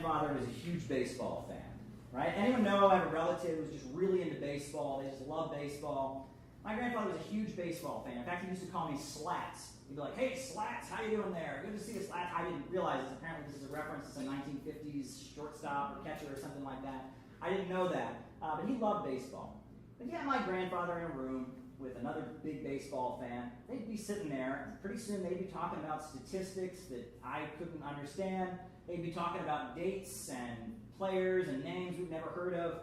grandfather was a huge baseball fan, right? Anyone know I have a relative who's just really into baseball? They just love baseball. My grandfather was a huge baseball fan. In fact, he used to call me Slats. He'd be like, "Hey, Slats, how you doing there? Good to see you, Slats." I didn't realize this. Apparently this is a reference to some 1950s shortstop or catcher or something like that. I didn't know that. But he loved baseball. But yeah, my grandfather in a room with another big baseball fan, they'd be sitting there, and pretty soon they'd be talking about statistics that I couldn't understand. They'd be talking about dates and players and names we've never heard of.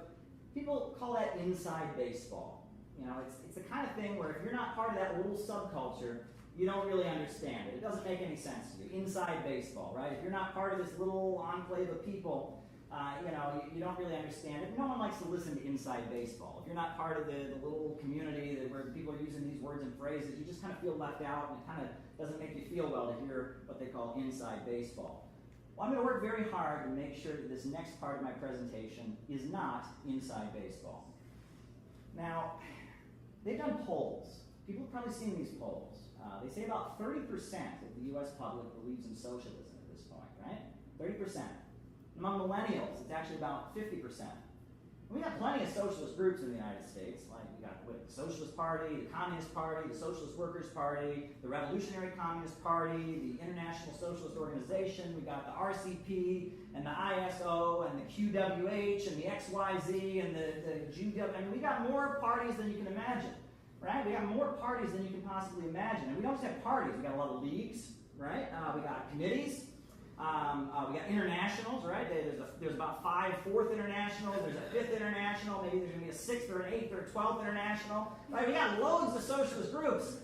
People call that inside baseball. You know, it's the kind of thing where if you're not part of that little subculture, you don't really understand it. It doesn't make any sense to you. Inside baseball, right? If you're not part of this little enclave of people, you don't really understand it. No one likes to listen to inside baseball. If you're not part of the little community where people are using these words and phrases, you just kind of feel left out, and it kind of doesn't make you feel well to hear what they call inside baseball. Well, I'm going to work very hard to make sure that this next part of my presentation is not inside baseball. Now, they've done polls. People have probably seen these polls. They say about 30% of the U.S. public believes in socialism at this point, right? 30%. Among millennials, it's actually about 50%. We got plenty of socialist groups in the United States, like we got the Socialist Party, the Communist Party, the Socialist Workers' Party, the Revolutionary Communist Party, the International Socialist Organization, we got the RCP, and the ISO, and the QWH, and the XYZ, and the GW. I mean, we got more parties than you can imagine, right? We got more parties than you can possibly imagine. And we don't just have parties, we got a lot of leagues, right? We got committees. We got internationals, right? There's about 5 fourth internationals, there's a 5th international, maybe there's going to be a 6th or an 8th or a 12th international. Right? We got loads of socialist groups.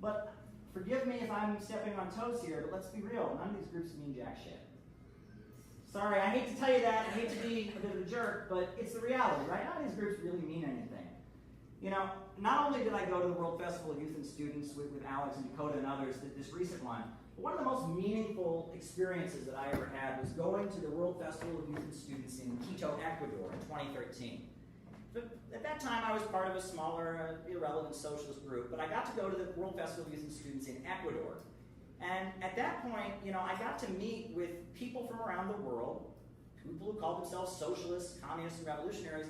But forgive me if I'm stepping on toes here, but let's be real, none of these groups mean jack shit. Sorry, I hate to tell you that, I hate to be a bit of a jerk, but it's the reality, right? None of these groups really mean anything. You know, not only did I go to the World Festival of Youth and Students with Alex and Dakota and others, this recent one, one of the most meaningful experiences that I ever had was going to the World Festival of Youth and Students in Quito, Ecuador in 2013. But at that time, I was part of a smaller, irrelevant socialist group, but I got to go to the World Festival of Youth and Students in Ecuador. And at that point, I got to meet with people from around the world, people who called themselves socialists, communists, and revolutionaries.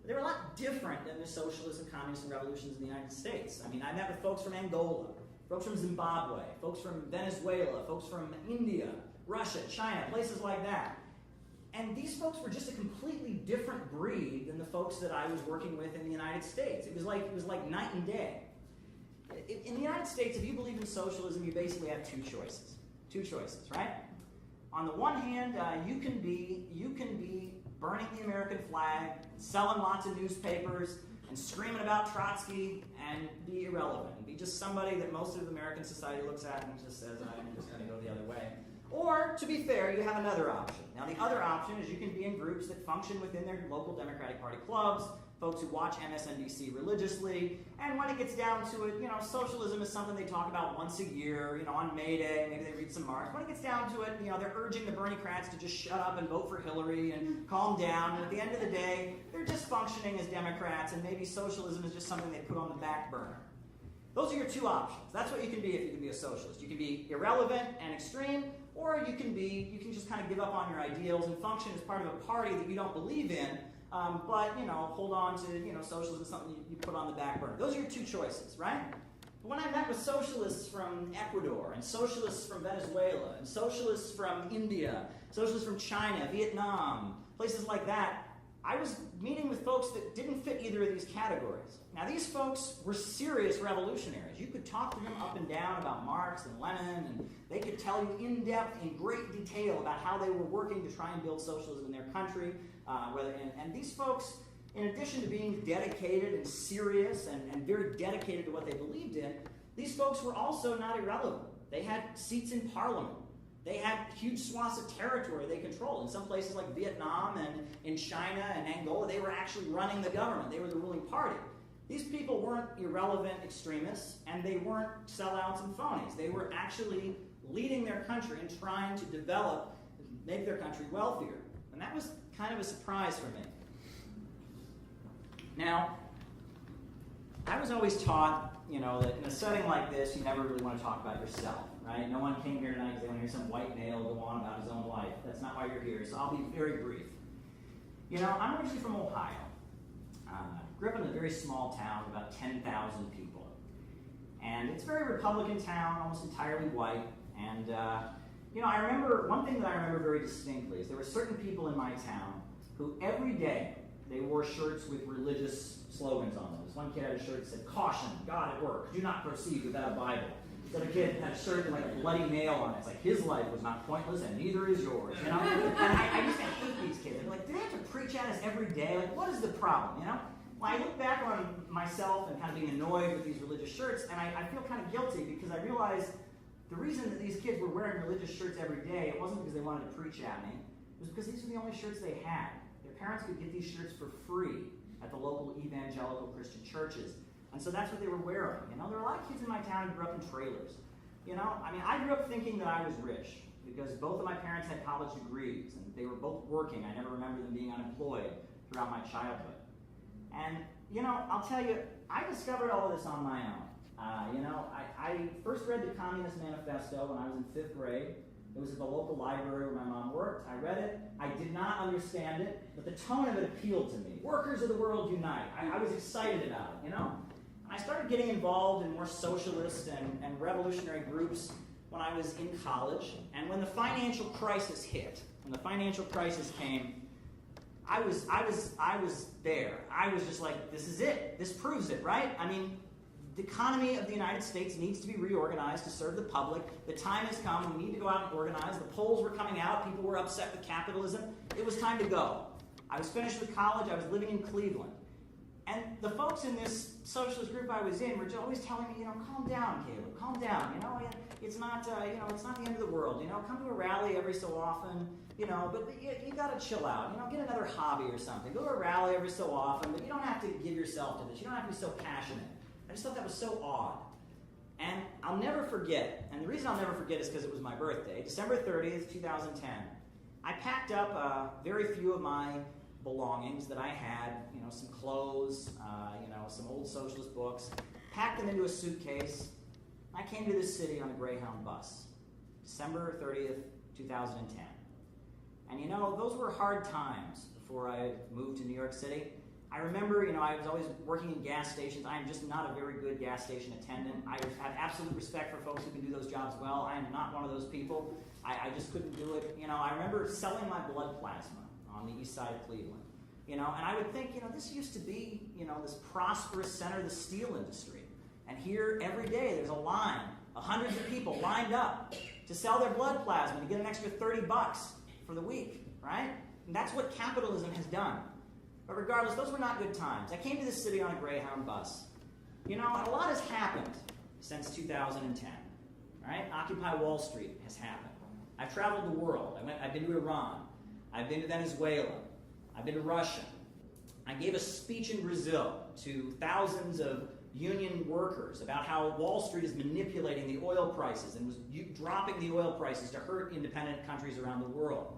They were a lot different than the socialists and communists and revolutions in the United States. I mean, I met with folks from Angola, folks from Zimbabwe, folks from Venezuela, folks from India, Russia, China, places like that. And these folks were just a completely different breed than the folks that I was working with in the United States. It was like night and day. In the United States, if you believe in socialism, you basically have two choices. Two choices, right? On the one hand, you can be burning the American flag, selling lots of newspapers, and screaming about Trotsky, and be irrelevant, and be just somebody that most of American society looks at and just says, I'm just going to go the other way. Or, to be fair, you have another option. Now, the other option is you can be in groups that function within their local Democratic Party clubs, folks who watch MSNBC religiously, and when it gets down to it, socialism is something they talk about once a year, on May Day, maybe they read some Marx. When it gets down to it, they're urging the Bernie-crats to just shut up and vote for Hillary and calm down, and at the end of the day, they're just functioning as Democrats, and maybe socialism is just something they put on the back burner. Those are your two options. That's what you can be if you can be a socialist. You can be irrelevant and extreme, or you can just kind of give up on your ideals and function as part of a party that you don't believe in, but hold on to socialism is something you put on the back burner. Those are your two choices, right? But when I met with socialists from Ecuador, and socialists from Venezuela, and socialists from India, socialists from China, Vietnam, places like that, I was meeting with folks that didn't fit either of these categories. Now, these folks were serious revolutionaries. You could talk to them up and down about Marx and Lenin, and they could tell you in depth, in great detail, about how they were working to try and build socialism in their country. And these folks, in addition to being dedicated and serious and very dedicated to what they believed in, these folks were also not irrelevant. They had seats in parliament. They had huge swaths of territory they controlled. In some places like Vietnam and in China and Angola, they were actually running the government. They were the ruling party. These people weren't irrelevant extremists, and they weren't sellouts and phonies. They were actually leading their country and trying to develop, make their country wealthier. And that was kind of a surprise for me. Now, I was always taught, that in a setting like this, you never really want to talk about yourself, right? No one came here tonight because they want to hear some white male go on about his own life. That's not why you're here, so I'll be very brief. You know, I'm originally from Ohio. Grew up in a very small town, about 10,000 people. And it's a very Republican town, almost entirely white. And, you know, I remember, one thing that I remember very distinctly is there were certain people in my town who every day they wore shirts with religious slogans on them. This one kid had a shirt that said, "Caution, God at work, do not proceed without a Bible." This other kid had a shirt with like a bloody nail on it. It's like, his life was not pointless and neither is yours, you know? And I used to hate these kids. I'd be like, do they have to preach at us every day? Like, what is the problem, you know? Well, I look back on myself and kind of being annoyed with these religious shirts, and I feel kind of guilty because I realized the reason that these kids were wearing religious shirts every day, it wasn't because they wanted to preach at me. It was because these were the only shirts they had. Their parents could get these shirts for free at the local evangelical Christian churches. And so that's what they were wearing. You know, there were a lot of kids in my town who grew up in trailers. You know, I mean, I grew up thinking that I was rich because both of my parents had college degrees and they were both working. I never remember them being unemployed throughout my childhood. And, you know, I'll tell you, I discovered all of this on my own. You know, I first read the Communist Manifesto when I was in 5th grade. It was at the local library where my mom worked. I read it. I did not understand it, but the tone of it appealed to me. Workers of the world unite. I was excited about it, you know? And I started getting involved in more socialist and revolutionary groups when I was in college. And when the financial crisis hit, when the financial crisis came, I was there. I was just like, this is it. This proves it, right? I mean, the economy of the United States needs to be reorganized to serve the public. The time has come. We need to go out and organize. The polls were coming out. People were upset with capitalism. It was time to go. I was finished with college. I was living in Cleveland. And the folks in this socialist group I was in were just always telling me, you know, calm down, Caleb, calm down. You know, it's not, you know, it's not the end of the world. You know, come to a rally every so often. You know, but you got to chill out. You know, get another hobby or something. Go to a rally every so often, but you don't have to give yourself to this. You don't have to be so passionate. I just thought that was so odd. And I'll never forget, and the reason I'll never forget is because it was my birthday, December 30th, 2010. I packed up very few of my belongings that I had, you know, some clothes, you know, some old socialist books, packed them into a suitcase. I came to this city on a Greyhound bus, December 30th, 2010. And you know, those were hard times before I moved to New York City. I remember, you know, I was always working in gas stations. I am just not a very good gas station attendant. I have absolute respect for folks who can do those jobs well. I am not one of those people. I just couldn't do it. You know, I remember selling my blood plasma on the east side of Cleveland. You know, and I would think, you know, this used to be, you know, this prosperous center of the steel industry. And here, every day, there's a line, hundreds of people lined up to sell their blood plasma to get an extra $30 for the week, right? And that's what capitalism has done. But regardless, those were not good times. I came to this city on a Greyhound bus. You know, a lot has happened since 2010, right? Occupy Wall Street has happened. I've traveled the world. I've been to Iran. I've been to Venezuela. I've been to Russia. I gave a speech in Brazil to thousands of union workers about how Wall Street is manipulating the oil prices and was dropping the oil prices to hurt independent countries around the world.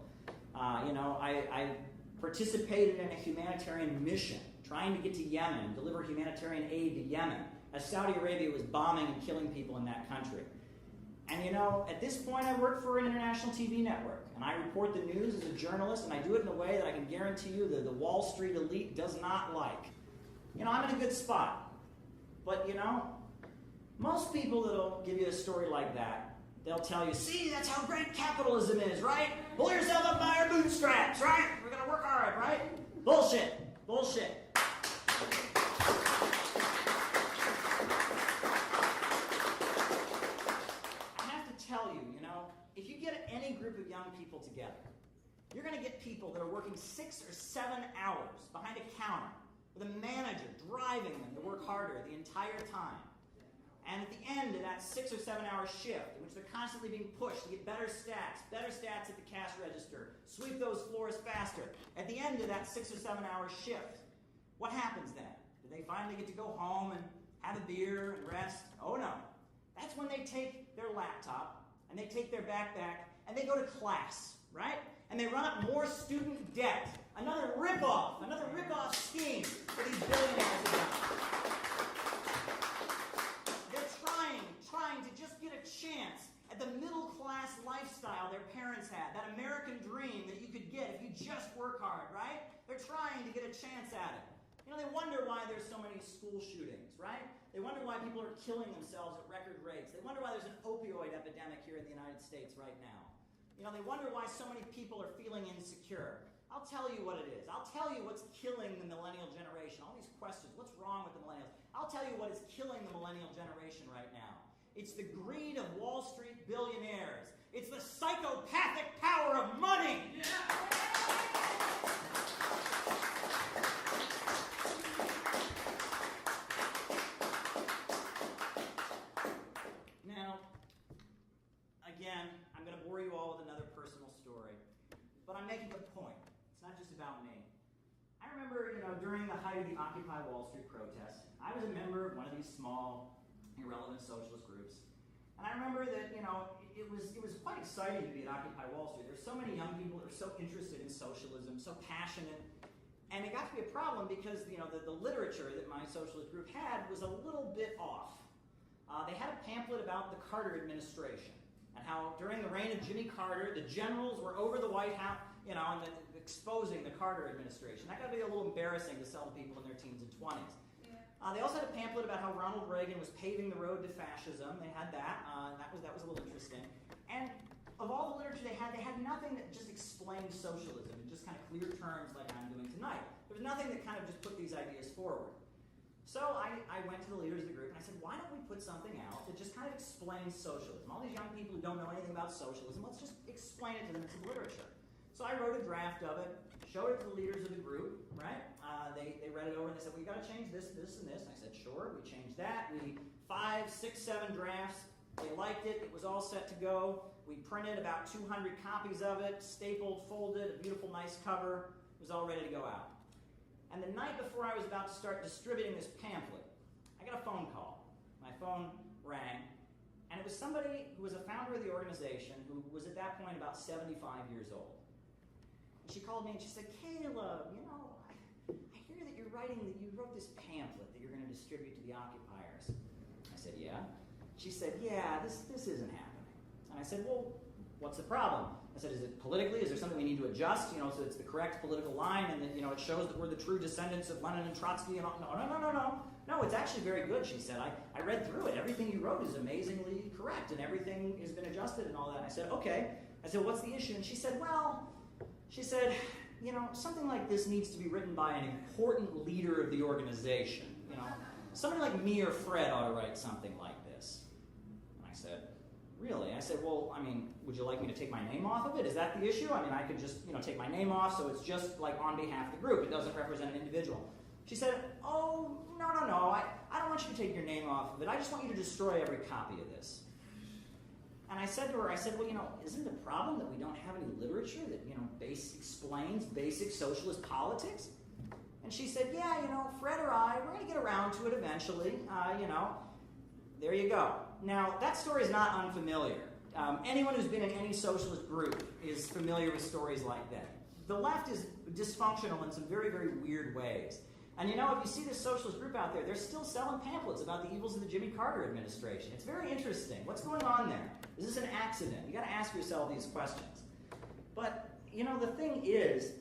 You know, I participated in a humanitarian mission trying to get to Yemen and deliver humanitarian aid to Yemen as Saudi Arabia was bombing and killing people in that country. And you know, at this point I work for an international TV network and I report the news as a journalist, and I do it in a way that I can guarantee you that the Wall Street elite does not like. You know, I'm in a good spot. But you know, most people that'll give you a story like that, they'll tell you, see, that's how great capitalism is, right? Pull yourself up by your bootstraps, right? We're going to work hard, right? Bullshit. Bullshit. I have to tell you, you know, if you get any group of young people together, you're going to get people that are working 6 or 7 hours behind a counter with a manager driving them to work harder the entire time. And at the end of that 6 or 7 hour shift, in which they're constantly being pushed to get better stats at the cash register, sweep those floors faster, at the end of that 6 or 7 hour shift, what happens then? Do they finally get to go home and have a beer and rest? Oh no. That's when they take their laptop and they take their backpack and they go to class, right? And they run up more student debt. Another ripoff scheme for these billionaires to do. Trying to just get a chance at the lifestyle their parents had, that American dream that you could get if you just work hard, right? They're trying to get a chance at it. You know, they wonder why there's so many school shootings, right? They wonder why people are killing themselves at record rates. They wonder why there's an opioid epidemic here in the United States right now. You know, they wonder why so many people are feeling insecure. I'll tell you what it is. I'll tell you what's killing the millennial generation. All these questions, what's wrong with the millennials? I'll tell you what is killing the millennial generation right now. It's the greed of Wall Street billionaires. It's the psychopathic power of money. Yeah. Now, again, I'm going to bore you all with another personal story, but I'm making a point. It's not just about me. I remember, during the height of the Occupy Wall Street protests, I was a member of one of these small, irrelevant socialist groups. And I remember that, it was quite exciting to be at Occupy Wall Street. There's so many young people that are so interested in socialism, so passionate. And it got to be a problem because, the literature that my socialist group had was a little bit off. They had a pamphlet about the Carter administration and how during the reign of Jimmy Carter, the generals were over the White House, and exposing the Carter administration. That got to be a little embarrassing to sell to people in their teens and 20s. They also had a pamphlet about how Ronald Reagan was paving the road to fascism. They had that. That was a little interesting. And of all the literature they had nothing that just explained socialism in just kind of clear terms like I'm doing tonight. There was nothing that kind of just put these ideas forward. So I went to the leaders of the group and I said, why don't we put something out that just kind of explains socialism? All these young people who don't know anything about socialism, let's just explain it to them in some literature. So I wrote a draft of it, showed it to the leaders of the group, right? They read it over and they said, well, you got to change this, this, and this. And I said, sure, we changed that. 5, 6, 7 drafts. They liked it. It was all set to go. We printed about 200 copies of it, stapled, folded, a beautiful, nice cover. It was all ready to go out. And the night before I was about to start distributing this pamphlet, I got a phone call. My phone rang, and it was somebody who was a founder of the organization who was at that point about 75 years old. And she called me and she said, Caleb, I hear that you wrote this pamphlet that you're going to distribute to the occupiers. I said, yeah. She said, yeah, this isn't happening. And I said, well, what's the problem? I said, is it politically? Is there something we need to adjust? So it's the correct political line and that, it shows that we're the true descendants of Lenin and Trotsky and all. No. No, it's actually very good, she said. I read through it. Everything you wrote is amazingly correct and everything has been adjusted and all that. And I said, okay. I said, what's the issue? And she said, something like this needs to be written by an important leader of the organization. Somebody like me or Fred ought to write something like this. And I said, really? I said, well, would you like me to take my name off of it? Is that the issue? I could just, take my name off so it's just like on behalf of the group. It doesn't represent an individual. She said, oh, no. I don't want you to take your name off of it. I just want you to destroy every copy of this. And I said to her, well, isn't it a problem that we don't have any literature that, explains basic socialist politics? And she said, yeah, Fred or I, we're going to get around to it eventually, There you go. Now, that story is not unfamiliar. Anyone who's been in any socialist group is familiar with stories like that. The left is dysfunctional in some very, very weird ways. And if you see this socialist group out there, they're still selling pamphlets about the evils of the Jimmy Carter administration. It's very interesting. What's going on there? Is this an accident? You got to ask yourself these questions. But, the thing is,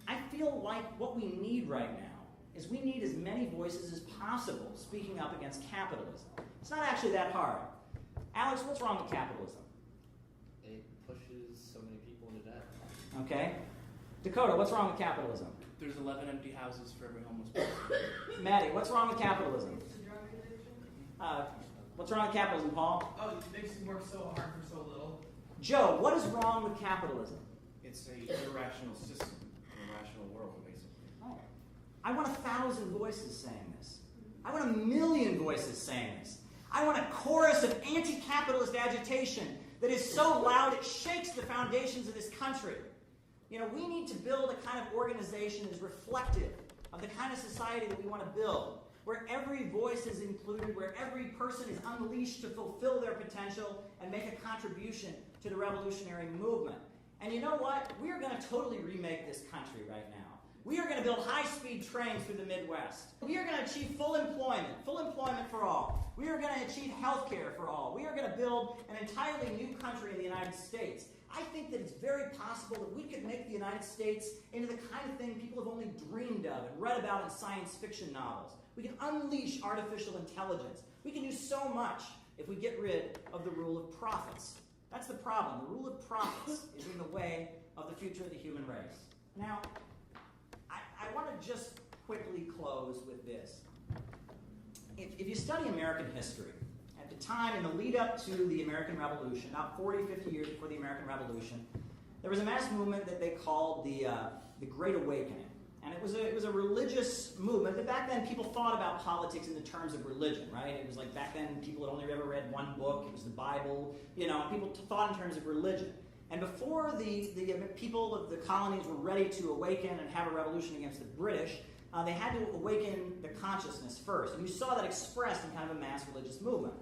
I feel like what we need right now is we need as many voices as possible speaking up against capitalism. It's not actually that hard. Alex, what's wrong with capitalism? It pushes so many people into debt. Okay. Dakota, what's wrong with capitalism? There's 11 empty houses for every homeless person. Maddie, what's wrong with capitalism? What's wrong with capitalism, Paul? Oh, it makes you work so hard for so little. Joe, what is wrong with capitalism? It's an irrational system, an irrational world, basically. Oh. I want 1,000 voices saying this. I want 1,000,000 voices saying this. I want a chorus of anti-capitalist agitation that is so loud it shakes the foundations of this country. We need to build a kind of organization that is reflective of the kind of society that we want to build, where every voice is included, where every person is unleashed to fulfill their potential and make a contribution to the revolutionary movement. And you know what? We're going to totally remake this country right now. We are going to build high-speed trains through the Midwest. We are going to achieve full employment for all. We are going to achieve health care for all. We are going to build an entirely new country in the United States. I think that it's very possible that we could make the United States into the kind of thing people have only dreamed of and read about in science fiction novels. We can unleash artificial intelligence. We can do so much if we get rid of the rule of profits. That's the problem. The rule of profits is in the way of the future of the human race. Now, I want to just quickly close with this. If you study American history, at the time, in the lead up to the American Revolution, about 40, 50 years before the American Revolution, there was a mass movement that they called the Great Awakening. And it was a religious movement, but back then people thought about politics in the terms of religion, right? It was like back then people had only ever read one book, it was the Bible, people thought in terms of religion. And before the people of the colonies were ready to awaken and have a revolution against the British, they had to awaken the consciousness first. And you saw that expressed in kind of a mass religious movement.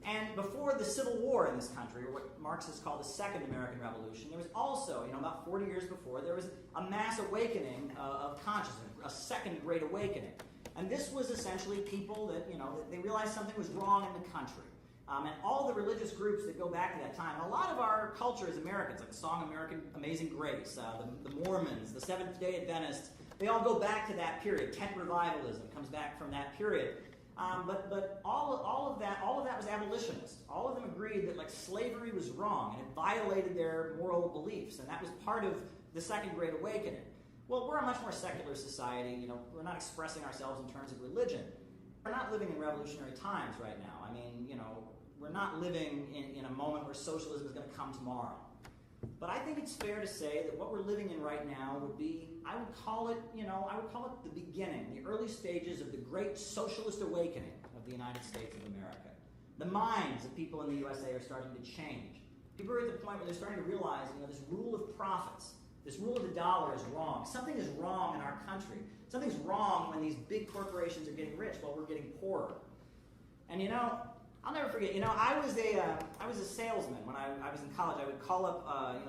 And before the Civil War in this country, or what Marxists call the Second American Revolution, there was also, about 40 years before, there was a mass awakening of consciousness, a second Great Awakening. And this was essentially people that, they realized something was wrong in the country. And all the religious groups that go back to that time, and a lot of our culture as Americans, like the song Amazing Grace, the Mormons, the Seventh-day Adventists, they all go back to that period. Tent revivalism comes back from that period. But all of that was abolitionist. All of them agreed that slavery was wrong and it violated their moral beliefs, and that was part of the Second Great Awakening. Well, we're a much more secular society. We're not expressing ourselves in terms of religion. We're not living in revolutionary times right now. We're not living in a moment where socialism is going to come tomorrow. But I think it's fair to say that what we're living in right now would be, I would call it the beginning, the early stages of the great socialist awakening of the United States of America. The minds of people in the USA are starting to change. People are at the point where they're starting to realize, this rule of profits, this rule of the dollar is wrong. Something is wrong in our country. Something's wrong when these big corporations are getting rich while we're getting poorer. And I'll never forget, I was a salesman when I was in college. I would call up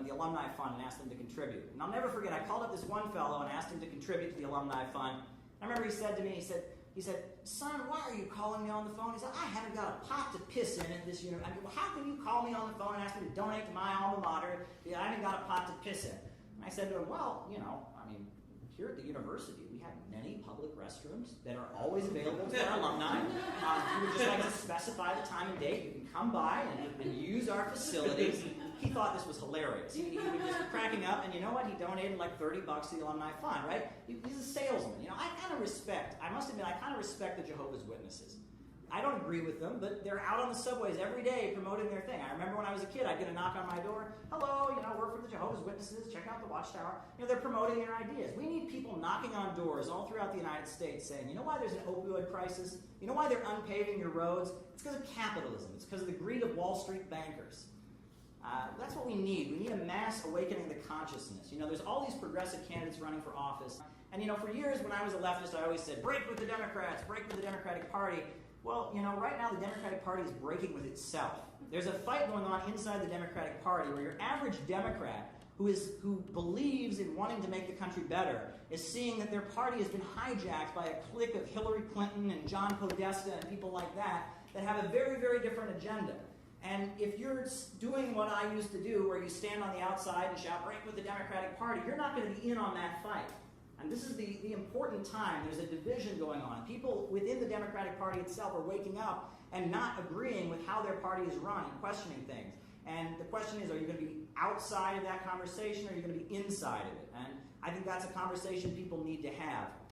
the alumni fund and ask them to contribute. And I'll never forget, I called up this one fellow and asked him to contribute to the alumni fund. I remember he said to me, he said, "Son, why are you calling me on the phone?" He said, "I haven't got a pot to piss in at this university." Well, how can you call me on the phone and ask me to donate to my alma mater? I haven't got a pot to piss in. And I said to him, well, here at the university, we have many public restrooms that are always available to our alumni. If you would just like to specify the time and date, you can come by and use our facilities. He thought this was hilarious. He was just cracking up, and you know what? He donated like $30 to the alumni fund, right? He's a salesman. I must admit, I kind of respect the Jehovah's Witnesses. I don't agree with them, but they're out on the subways every day promoting their thing. I remember when I was a kid, I'd get a knock on my door. "Hello, we're from the Jehovah's Witnesses. Check out the Watchtower." They're promoting their ideas. We need people knocking on doors all throughout the United States saying, "You know why there's an opioid crisis? You know why they're unpaving your roads? It's because of capitalism. It's because of the greed of Wall Street bankers." That's what we need. We need a mass awakening of the consciousness. There's all these progressive candidates running for office. And, for years when I was a leftist, I always said, break with the Democrats, break with the Democratic Party. Well, right now the Democratic Party is breaking with itself. There's a fight going on inside the Democratic Party where your average Democrat who believes in wanting to make the country better is seeing that their party has been hijacked by a clique of Hillary Clinton and John Podesta and people like that have a very, very different agenda. And if you're doing what I used to do, where you stand on the outside and shout, break with the Democratic Party, you're not going to be in on that fight. And this is the important time. There's a division going on. People within the Democratic Party itself are waking up and not agreeing with how their party is run and questioning things. And the question is, are you going to be outside of that conversation or are you going to be inside of it? And I think that's a conversation people need to have.